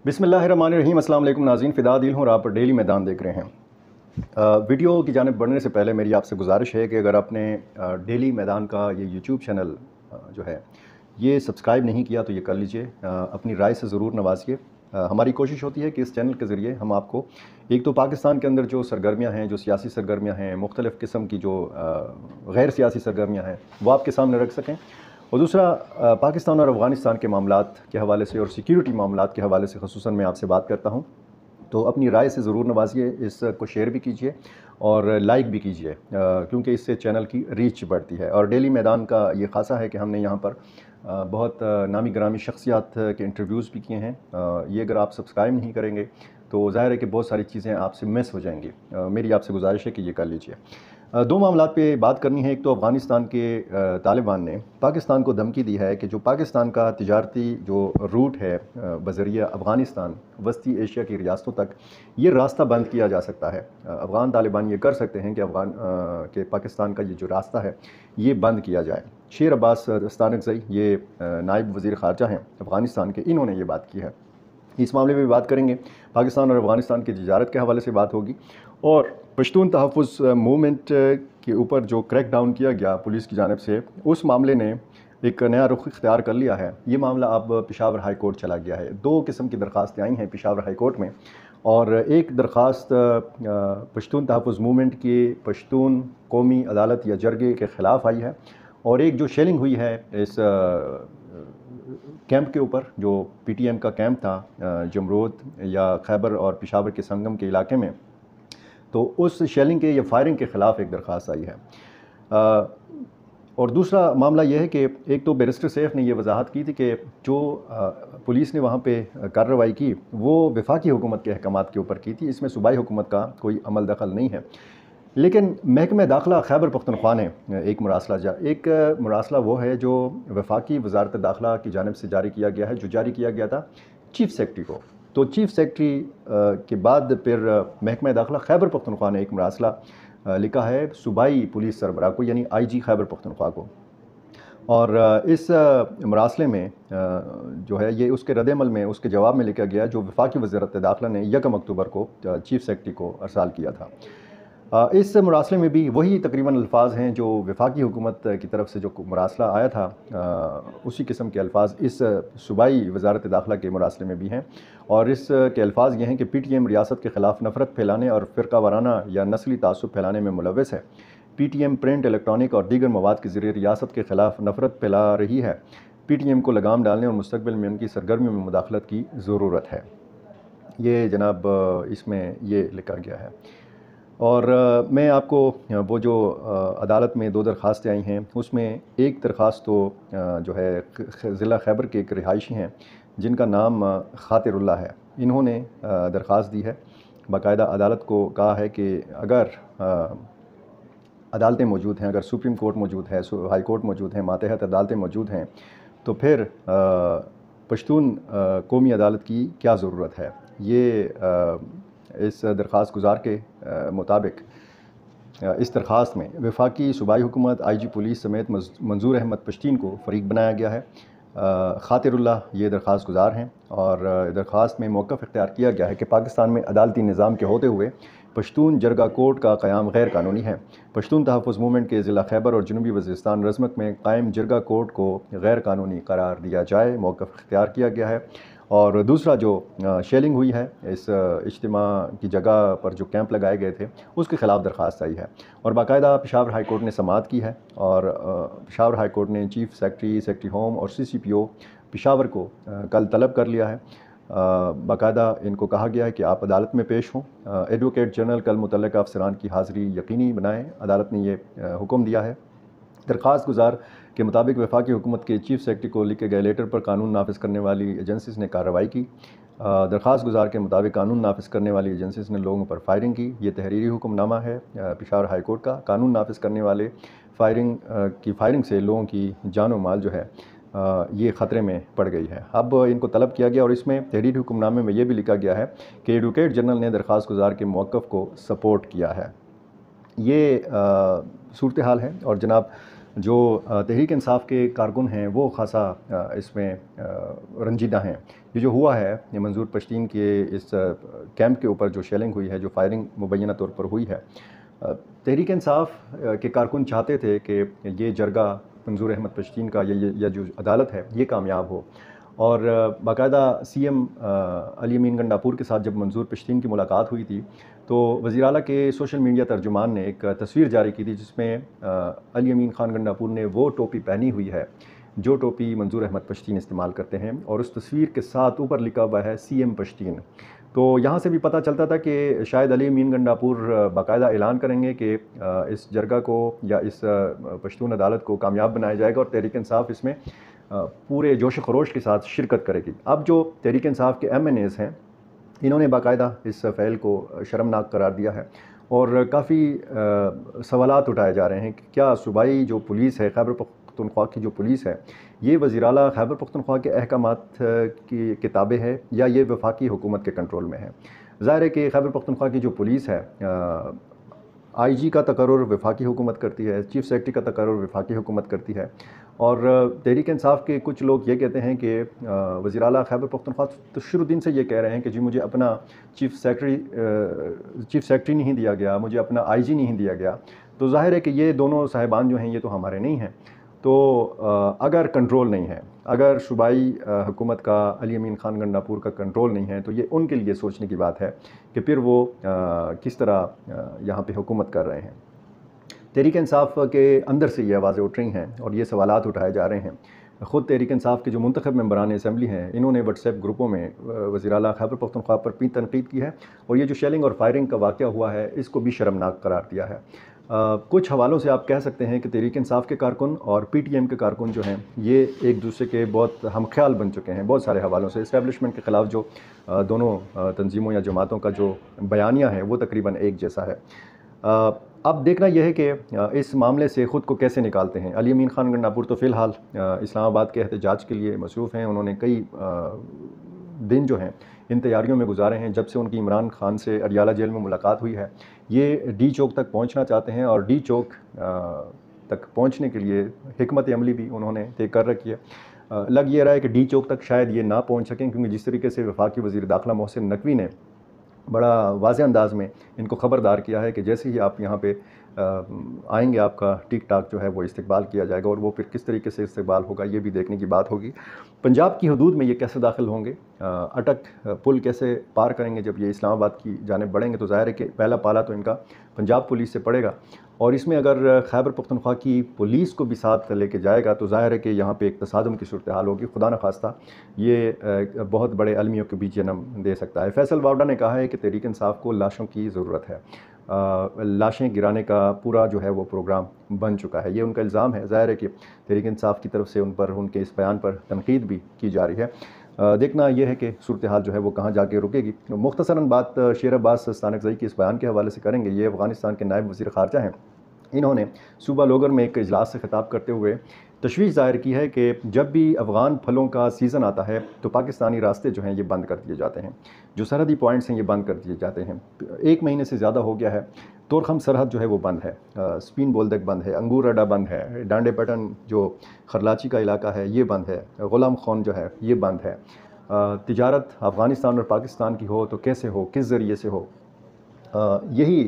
बिस्मिल्लाहिर्रहमानिर्रहीम। अस्सलाम वालेकुम नाज़रीन, फ़िदा दिल हूँ और आप डेली मैदान देख रहे हैं। वीडियो की जानिब बढ़ने से पहले मेरी आपसे गुजारिश है कि अगर आपने डेली मैदान का ये यूट्यूब चैनल जो है ये सब्सक्राइब नहीं किया तो ये कर लीजिए। अपनी राय से ज़रूर नवाजिए। हमारी कोशिश होती है कि इस चैनल के ज़रिए हम आपको एक तो पाकिस्तान के अंदर जो सरगर्मियाँ हैं, जो सियासी सरगर्मियाँ हैं, मुख्तलिफ़ किस्म की जो गैर सियासी सरगर्मियाँ हैं वो आपके सामने रख सकें, और दूसरा पाकिस्तान और अफ़गानिस्तान के मामलात के हवाले से और सिक्योरिटी मामलात के हवाले से ख़ुसूसन मैं आपसे बात करता हूँ। तो अपनी राय से ज़रूर नवाजिए, इसको शेयर भी कीजिए और लाइक भी कीजिए, क्योंकि इससे चैनल की रीच बढ़ती है। और डेली मैदान का ये ख़ासा है कि हमने यहाँ पर बहुत नामी गिरामी शख्सियात के इंटरव्यूज़ भी किए हैं। ये अगर आप सब्सक्राइब नहीं करेंगे तो ज़ाहिर है कि बहुत सारी चीज़ें आपसे मिस हो जाएंगी। मेरी आपसे गुजारिश है कि ये कर लीजिए। दो मामलात पे बात करनी है। एक तो अफ़गानिस्तान के तालिबान ने पाकिस्तान को धमकी दी है कि जो पाकिस्तान का तिजारती जो रूट है बज़रिया अफ़गानिस्तान वस्ती एशिया की रियासतों तक, ये रास्ता बंद किया जा सकता है। अफ़गान तालिबान ये कर सकते हैं कि के पाकिस्तान का ये जो रास्ता है ये बंद किया जाए। शेर अब्बास दस्तानगज़ई ये नायब वज़ीर ख़ारजा हैं अफ़गानिस्तान के, इन्होंने ये बात की है। इस मामले में भी बात करेंगे। पाकिस्तान और अफ़गानिस्तान की तिजारत के हवाले से बात होगी, और पश्तून तहफ़्फ़ुज़ मूवमेंट के ऊपर जो क्रैक डाउन किया गया पुलिस की जानिब से, उस मामले ने एक नया रुख इख्तियार कर लिया है। ये मामला अब पेशावर हाई कोर्ट चला गया है। दो किस्म की दरख्वास्तें आई हैं पेशावर हाई कोर्ट में, और एक दरख्वास्त पश्तून तहफ़्फ़ुज़ मूवमेंट की पश्तून कौमी अदालत या जरगे के ख़िलाफ़ आई है, और एक जो शेलिंग हुई है इस कैंप के ऊपर, जो PTM का कैंप था जमरूद या खैबर और पेशावर के संगम के इलाके में, तो उस शेलिंग के या फायरिंग के ख़िलाफ़ एक दरख्वास्त आई है। और दूसरा मामला यह है कि एक तो बैरिस्टर सैफ ने यह वजाहत की थी कि जो पुलिस ने वहाँ पे कार्रवाई की वो वफाकी हुकूमत के अहकामात के ऊपर की थी, इसमें सूबाई हुकूमत का कोई अमल दखल नहीं है। लेकिन महकमे दाखिला खैबर पख्तूनख्वा ने एक मुरासला वो है जो वफाकी वजारत दाखिला की जानिब से जारी किया गया है, जो जारी किया गया था चीफ़ सेक्रेटरी को। तो चीफ़ सेक्रेटरी के बाद फिर महकमा दाखिला खैबर पख्तूनख्वा ने एक मुरासला लिखा है सूबाई पुलिस सरबराह को, यानी IG खैबर पख्तूनख्वा को। और इस मुरासले में जो है ये उसके रद्द-ए-अमल में, उसके जवाब में लिखा गया जो वफाकी वज़ारत दाखिला ने 1 अक्टूबर को चीफ़ सेक्रेटरी को अरसाल किया था। इस मुरासले में भी वही तकरीबन अल्फाज हैं जो वफाकी हुकूमत की तरफ से जो मुरासला आया था, उसी किस्म के अल्फाज इस सूबाई वज़ारत दाखिला के मुरासले में भी हैं। और इस के अल्फाज ये हैं कि PTM रियासत के ख़िलाफ़ नफ़रत फैलाने और फ़िरका वाराना या नस्ली तासुब फैलाने में मुलव्वस है। PTM प्रिंट, इलेक्ट्रॉनिक और दीगर मवाद के ज़रिए रियासत के ख़िलाफ़ नफ़रत फैला रही है। PTM को लगाम डालने और मुस्तक़बिल में उनकी सरगर्मियों में मुदाखलत की ज़रूरत है। ये जनाब इसमें ये लिखा गया है। और मैं आपको वो जो अदालत में 2 दरख्वास्तें आई हैं उसमें एक दरख्वास्त तो जो है ज़िला खैबर के एक रिहायशी हैं जिनका नाम खातिरुल्लाह है। इन्होंने दरख्वास्त दी है, बाकायदा अदालत को कहा है कि अगर अदालतें मौजूद हैं, अगर सुप्रीम कोर्ट मौजूद है, हाई कोर्ट मौजूद है, मातहत अदालतें मौजूद हैं, तो फिर पश्तून कौमी अदालत की क्या ज़रूरत है। ये इस दरख्वास्त गुजार के मुताबिक इस दरख्वास्त में वफाकी सूबाई हुकूमत, IG पुलिस समेत मंजूर अहमद पश्तीन को फ़रीक बनाया गया है। खातिरुल्लाह ये दरख्वास्त गुजार हैं, और दरख्वास्त में मौक़िफ़ इख्तियार किया गया है कि पाकिस्तान में अदालती निज़ाम के होते हुए पश्तून जरगा कोर्ट का क़याम गैर कानूनी है। पश्तून तहफ़्फ़ुज़ मूवमेंट के ज़िला खैबर और जनूबी वज़ीरिस्तान रज़मक में कायम जरगा कोर्ट को गैर कानूनी करार दिया जाए, मौक़िफ़ इख्तियार किया गया है। और दूसरा जो शेलिंग हुई है इस इज्तिमा की जगह पर जो कैंप लगाए गए थे उसके ख़िलाफ़ दरख्वास्त आई है, और बाकायदा पेशावर हाई कोर्ट ने समाअत की है। और पेशावर हाई कोर्ट ने चीफ़ सेक्रेटरी, सेक्रेटरी होम और CCPO पेशावर को कल तलब कर लिया है। बाकायदा इनको कहा गया है कि आप अदालत में पेश हों। एडवोकेट जनरल कल मुतल्लिक़ा अफसरान की हाज़िरी यकीनी बनाएँ, अदालत ने ये हुक्म दिया है। दरख्वास्त गुजार के मुताबिक वफाकी हुकूमत के चीफ़ सेक्रेटरी को लिखे गए लेटर पर कानून नाफिज़ करने वाली एजेंसीज़ ने कार्रवाई की। दरख्वास्त गुजार के मुताबिक कानून नाफिज़ करने वाली एजेंसीज़ ने लोगों पर फायरिंग की। ये तहरीरी हुक्मनामा है पेशावर हाई कोर्ट का। कानून नाफिज़ करने वाले फायरिंग से लोगों की जान और माल जो है ये ख़तरे में पड़ गई है। अब इनको तलब किया गया, और इसमें तहरीरी हुक्मनामे में ये भी लिखा गया है कि एडवोकेट जनरल ने दरख्वास्त गुजार के मौक़िफ़ को सपोर्ट किया है। ये सूरत हाल है। और जनाब جو تحریک انصاف کے کارکن ہیں وہ خاصا اس میں رنجیدہ ہیں۔ یہ جو ہوا ہے، یہ منظور پشتین کے اس کیمپ کے اوپر جو شیلنگ ہوئی ہے، جو فائرنگ مبینہ طور پر ہوئی ہے، تحریک انصاف کے کارکن چاہتے تھے کہ یہ جرگہ منظور احمد پشتین کا یا جو عدالت ہے یہ کامیاب ہو، اور باقاعدہ سی ایم علی امین گنڈاپور کے ساتھ جب منظور پشتین کی ملاقات ہوئی تھی تو وزیر اعلیٰ کے سوشل میڈیا ترجمان نے ایک تصویر جاری کی تھی جس میں علی امین خان گنڈاپور نے وہ ٹوپی پہنی ہوئی ہے جو ٹوپی منظور احمد پشتین استعمال کرتے ہیں، اور اس تصویر کے ساتھ اوپر لکھا ہوا ہے سی ایم پشتین۔ تو یہاں سے بھی پتہ چلتا تھا کہ شاید علی امین گنڈاپور باقاعدہ اعلان کریں گے کہ اس جرگہ کو یا اس پشتون عدالت کو کامیاب بنایا جائے گا، اور تحریک انصاف اس میں پورے جوش و خروش کے ساتھ شرکت کرے گی۔ اب جو تحریک انصاف کے MNAs ہیں، انہوں نے باقاعدہ اس فعل کو شرمناک قرار دیا ہے، اور کافی سوالات اٹھائے جا رہے ہیں کہ کیا صوبائی جو پولیس ہے، خیبر پختونخوا کی جو پولیس ہے، یہ وزیر اعلیٰ خیبر پختونخوا کے احکامات کی کتابیں ہے یا یہ وفاقی حکومت کے کنٹرول میں ہے؟ ظاہر ہے کہ خیبر پختونخوا کی جو پولیس ہے، IG کا تقرر وفاقی حکومت کرتی ہے، چیف سیکرٹری کا تقرر وفاقی حکومت کرتی ہے، اور تحریک انصاف کے کچھ لوگ یہ کہتے ہیں کہ وزیر اعلیٰ خیبر پختونخوا تو شروع دن سے یہ کہہ رہے ہیں کہ جی مجھے اپنا چیف سیکرٹری نہیں دیا گیا، مجھے اپنا IG نہیں دیا گیا۔ تو ظاہر ہے کہ یہ دونوں صاحبان جو ہیں یہ تو ہمارے نہیں ہیں۔ تو اگر کنٹرول نہیں ہے، اگر صوبائی حکومت کا علی امین خان گنڈاپور کا کنٹرول نہیں ہے، تو یہ ان کے لیے سوچنے کی بات ہے کہ پھر وہ کس طرح یہاں پہ حکومت کر رہے ہیں۔ تحریک انصاف کے اندر سے یہ آوازیں اٹھ رہی ہیں اور یہ سوالات اٹھائے جا رہے ہیں۔ خود تحریک انصاف کے جو منتخب ممبران اسمبلی ہیں، انہوں نے واٹس ایپ گروپوں میں وزیر اعلیٰ خیبر پختونخوا پر بھی تنقید کی ہے، اور یہ جو شیلنگ اور فائرنگ کا واقعہ ہوا ہے اس کو بھی شرمناک قرار دیا ہے۔ کچھ حوالوں سے آپ کہہ سکتے ہیں کہ تحریک انصاف کے کارکن اور PTM کے کارکن جو ہیں یہ ایک دوسرے کے بہت ہم خیال بن چکے ہیں، بہت سارے حوالوں سے۔ اسٹیبلشمنٹ کے خلاف جو دونوں تنظیموں یا جماعتوں کا جو بیانیہ ہے وہ تقریباً ایک جیسا ہے۔ اب دیکھنا یہ ہے کہ اس معاملے سے خود کو کیسے نکالتے ہیں۔ علی امین خان گنڈاپور تو فی الحال اسلام آباد کے احتجاج کے لیے مصروف ہیں، انہوں نے کئی دن جو ہیں ان تیاریوں میں گزارے ہیں۔ جب سے ان کی عمران خان سے اڈیالہ جیل میں ملاقات ہوئی ہے، یہ ڈی چوک تک پہنچنا چاہتے ہیں، اور ڈی چوک تک پہنچنے کے لیے حکمت عملی بھی انہوں نے طے کر رکھی ہے۔ لگ یہ رہا ہے کہ ڈی چوک تک شاید یہ نہ پہنچ سکیں، کیونکہ جس طریقے سے وفاقی وزیر داخلہ محسن نقوی نے بڑا واضح انداز میں ان کو خبردار کیا ہے کہ جیسے ہی آپ یہاں پہ آئیں گے آپ کا ٹھیک ٹاک جو ہے وہ استقبال کیا جائے گا، اور وہ پھر کس طریقے سے استقبال ہوگا یہ بھی دیکھنے کی بات ہوگی۔ پنجاب کی حدود میں یہ کیسے داخل ہوں گے، اٹک پل کیسے پار کریں گے جب یہ اسلام آباد کی جانب بڑھیں گے، تو ظاہر ہے کہ پہلا پالا تو ان کا پنجاب پولیس سے پڑے گا، اور اس میں اگر خیبر پختونخوا کی پولیس کو بھی ساتھ لے کے جائے گا تو ظاہر ہے کہ یہاں پہ ایک تصادم کی صورتحال ہوگی، خدا نخواستہ یہ بہت بڑے المیوں کے بیچ جنم دے سکتا ہے۔ فیصل واوڈا نے کہا ہے کہ تحریک انصاف کو لاشوں کی ضرورت ہے، لاشیں گرانے کا پورا جو ہے وہ پروگرام بن چکا ہے، یہ ان کا الزام ہے۔ ظاہر ہے کہ تحریک انصاف کی طرف سے ان پر، ان کے اس بیان پر تنقید بھی کی جا رہی ہے۔ دیکھنا یہ ہے کہ صورتحال جو ہے وہ کہاں جا کے رکے گی۔ مختصراً بات شیر عباس ستانکزئی کے اس بیان کے حوالے سے کریں گے۔ یہ افغانستان کے نائب وزیر خارجہ ہیں، انہوں نے صوبہ لوگر میں ایک اجلاس سے خطاب کرتے ہوئے تشویش ظاہر کی ہے کہ جب بھی افغان پھلوں کا سیزن آتا ہے تو پاکستانی راستے جو ہیں یہ بند کر دیے جاتے ہیں، جو سرحدی پوائنٹس ہیں یہ بند کر دیے جاتے ہیں۔ 1 مہینے سے زیادہ ہو گیا ہے، تورخم سرحد جو ہے وہ بند ہے، سپین بولدک بند ہے، انگور اڈا بند ہے، ڈانڈے پیٹن جو خرلاچی کا علاقہ ہے یہ بند ہے، غلام خون جو ہے یہ بند ہے۔ تجارت افغانستان اور پاکستان کی ہو تو کیسے ہو، کس ذریعے سے ہو؟ یہی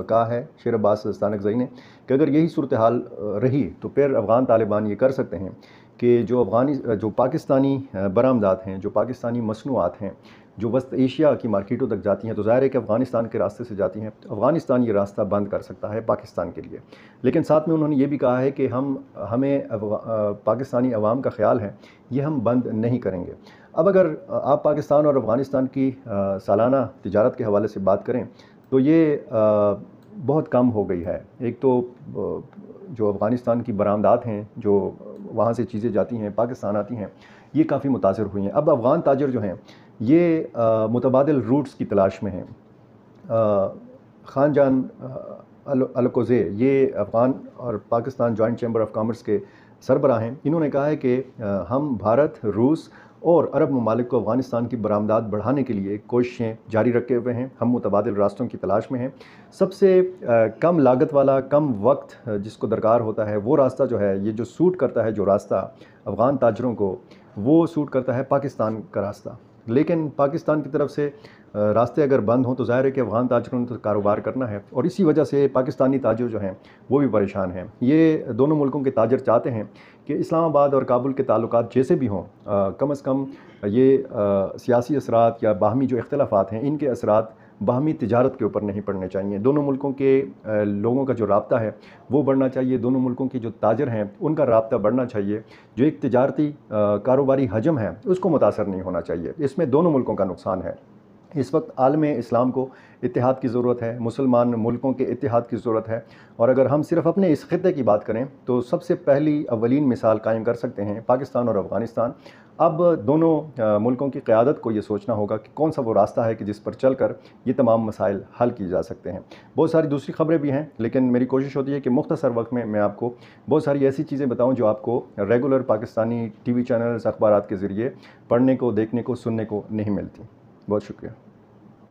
کہا ہے شیر عباس ستانکزئی نے کہ اگر یہی صورتحال رہی تو پھر افغان طالبان یہ کر سکتے ہیں کہ جو پاکستانی برآمدات ہیں، جو پاکستانی مصنوعات ہیں، جو وسط ایشیا کی مارکیٹوں تک جاتی ہیں، تو ظاہر ہے کہ افغانستان کے راستے سے جاتی ہیں، افغانستان یہ راستہ بند کر سکتا ہے پاکستان کے لیے۔ لیکن ساتھ میں انہوں نے یہ بھی کہا ہے کہ ہمیں پاکستانی عوام کا خیال ہے یہ ہم بند نہیں کریں گے۔ اب اگر آپ پاکستان اور افغانستان کی سالانہ تجارت کے حوالے سے بات کریں تو یہ بہت کم ہو گئی ہے۔ ایک تو جو افغانستان کی برآمدات ہیں، جو وہاں سے چیزیں جاتی ہیں پاکستان آتی ہیں، یہ کافی متاثر ہوئی ہیں۔ اب افغان تاجر جو ہیں یہ متبادل روٹس کی تلاش میں ہیں۔ خان جان الکوزے یہ افغان اور Pakistan joint chamber of commerce کے سربراہ ہیں، انہوں نے کہا ہے کہ ہم بھارت، روس और अरब ममालिक को अफ़गानिस्तान की बरामदात बढ़ाने के लिए कोशिशें जारी रखे हुए हैं। हम मुतबादिल रास्तों की तलाश में हैं। सबसे कम लागत वाला, कम वक्त जिसको दरकार होता है, वो रास्ता जो है, ये जो सूट करता है, जो रास्ता अफ़गान ताजरों को, वो सूट करता है पाकिस्तान का रास्ता। लेकिन पाकिस्तान की तरफ से रास्ते अगर बंद हों तो ज़ाहिर है कि अफ़गान ताजरों ने तो कारोबार करना है, और इसी वजह से पाकिस्तानी ताजिर जो हैं वो भी परेशान हैं। ये दोनों मुल्कों के ताजिर चाहते हैं कि इस्लामाबाद और काबुल के ताल्लुकात जैसे भी हों, कम अज़ कम ये सियासी असरात या बाहमी जो इख्तिलाफ़ात हैं, इनके असरात बाहमी तिजारत के ऊपर नहीं पड़ने चाहिए। दोनों मुल्कों के लोगों का जो राब्ता है वो बढ़ना चाहिए। दोनों मुल्कों के जो ताजिर हैं उनका राब्ता बढ़ना चाहिए। जो एक तिजारती कारोबारी हजम है उसको मुतासर नहीं होना चाहिए। इसमें दोनों मुल्कों का नुकसान है। इस वक्त आलम इस्लाम को इत्तेहाद की ज़रूरत है, मुसलमान मुल्कों के इत्तेहाद की ज़रूरत है। और अगर हम सिर्फ़ अपने इस ख़ित्ते की बात करें तो सबसे पहली अव्वलीन मिसाल कायम कर सकते हैं पाकिस्तान और अफ़गानिस्तान। अब दोनों मुल्कों की क़यादत को ये सोचना होगा कि कौन सा वो रास्ता है कि जिस पर चल कर ये तमाम मसाइल हल किए जा सकते हैं। बहुत सारी दूसरी ख़बरें भी हैं, लेकिन मेरी कोशिश होती है कि मुख्तसर वक्त में मैं आपको बहुत सारी ऐसी चीज़ें बताऊँ जो आपको रेगुलर पाकिस्तानी TV चैनल्स, अखबारात के ज़रिए पढ़ने को, देखने को, सुनने को नहीं मिलती। बहुत शुक्रिया।